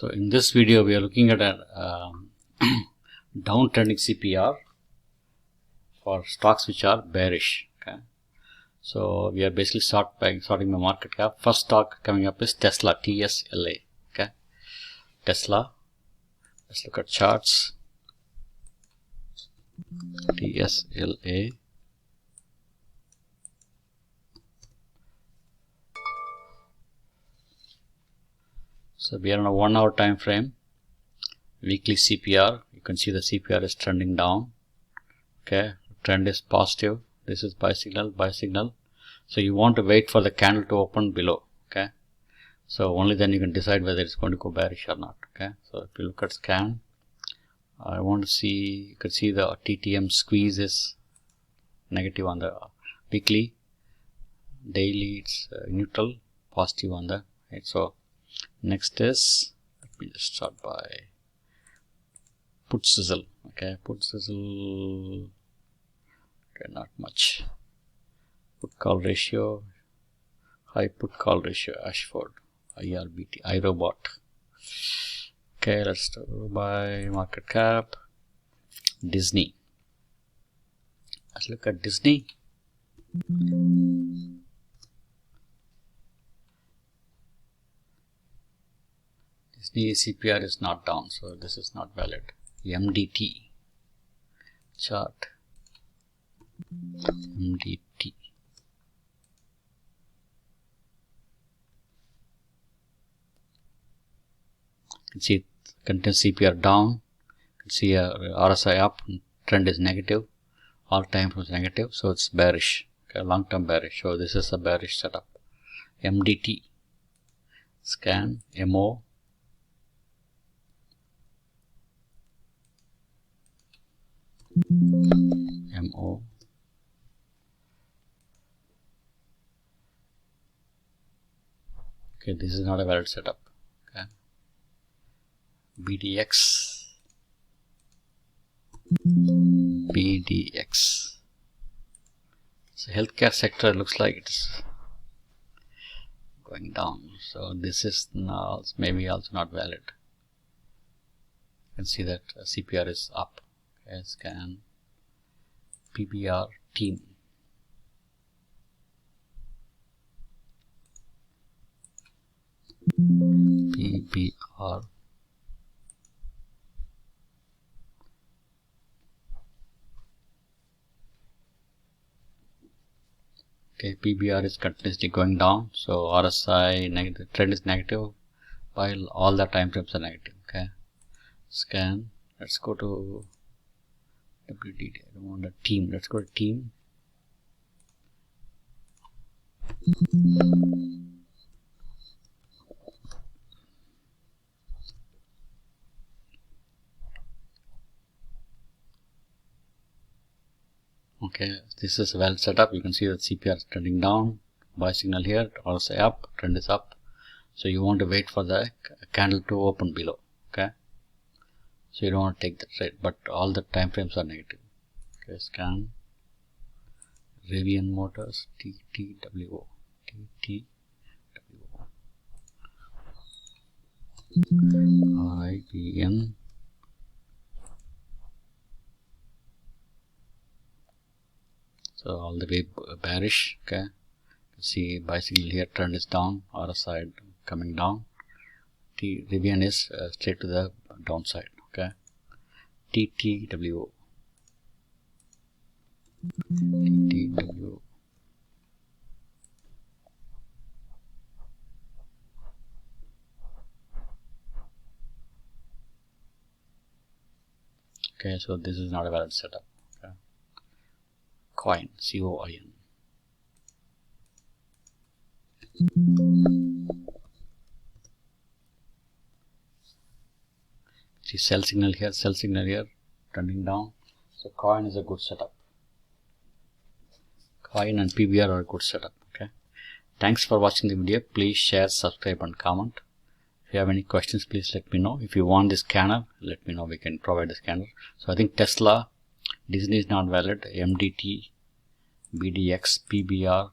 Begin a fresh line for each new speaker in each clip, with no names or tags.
So in this video we are looking at a downtrending CPR for stocks which are bearish. Okay, so we are basically sorting the market cap. First stock coming up is Tesla, TSLA. Okay, Tesla. Let's look at charts. TSLA. So we are on a 1 hour time frame. Weekly CPR. You can see the CPR is trending down. Okay, trend is positive. This is buy signal, buy signal. So you want to wait for the candle to open below. Okay, so only then you can decide whether it's going to go bearish or not. Okay, so if you look at scan, I want to see, you can see the TTM squeeze is negative on the weekly. Daily it's neutral, positive on the right. So next is, let me just start by put sizzle. Okay, put sizzle. Okay, not much. Put call ratio, high put call ratio, Ashford, IRBT, iRobot. Okay, let's start by market cap. Disney. Let's look at Disney. Disney CPR is not down, so this is not valid. MDT chart. MDT. You can see contains CPR down. You can see RSI up. Trend is negative. All time frames negative, so it's bearish. Okay, long term bearish. So this is a bearish setup. MDT. Scan. MO. MO. Okay, this is not a valid setup. Okay. BDX. BDX. So healthcare sector looks like it's going down. So this is now maybe also not valid. You can see that CPR is up. Okay, scan. PBR team. PBR. Okay, PBR is continuously going down, so RSI negative, trend is negative, while all the time frames are negative. Okay, scan. Let's go to WDD. I don't want a team. Let's go to team. Okay, this is well set up. You can see that CPR is trending down. Buy signal here, RSI up, trend is up. So you want to wait for the candle to open below. Okay, so you don't want to take the trade, but all the time frames are negative. Okay, scan. Rivian Motors, TTWO. TTWO. RIVN. So all the way bearish. Okay, you can see buy signal here, trend is down, RSI coming down. Rivian is straight to the downside. Okay, TTWO. TTWO. Okay, so this is not a valid setup. Okay. Coin, COIN. See sell signal here, trending down. So coin is a good setup. Coin and PBR are a good setup. Okay. Thanks for watching the video. Please share, subscribe and comment. If you have any questions, please let me know. If you want this scanner, let me know. We can provide the scanner. So I think Tesla, Disney is not valid. MDT, BDX, PBR,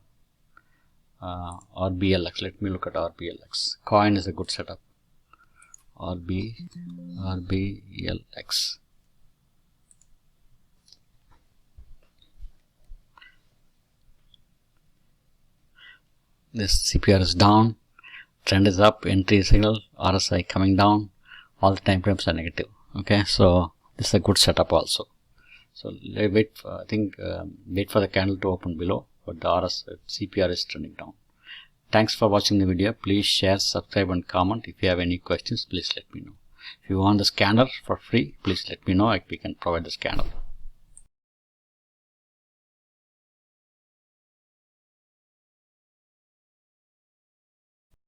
RBLX. Let me look at RBLX. Coin is a good setup. RBLX. This CPR is down, trend is up, entry signal, RSI coming down, all the time frames are negative. Okay, so this is a good setup also. So wait for, wait for the candle to open below, but the CPR is trending down. Thanks for watching the video. Please share, subscribe and comment. If you have any questions, please let me know. If you want the scanner for free, please let me know. We can provide the scanner.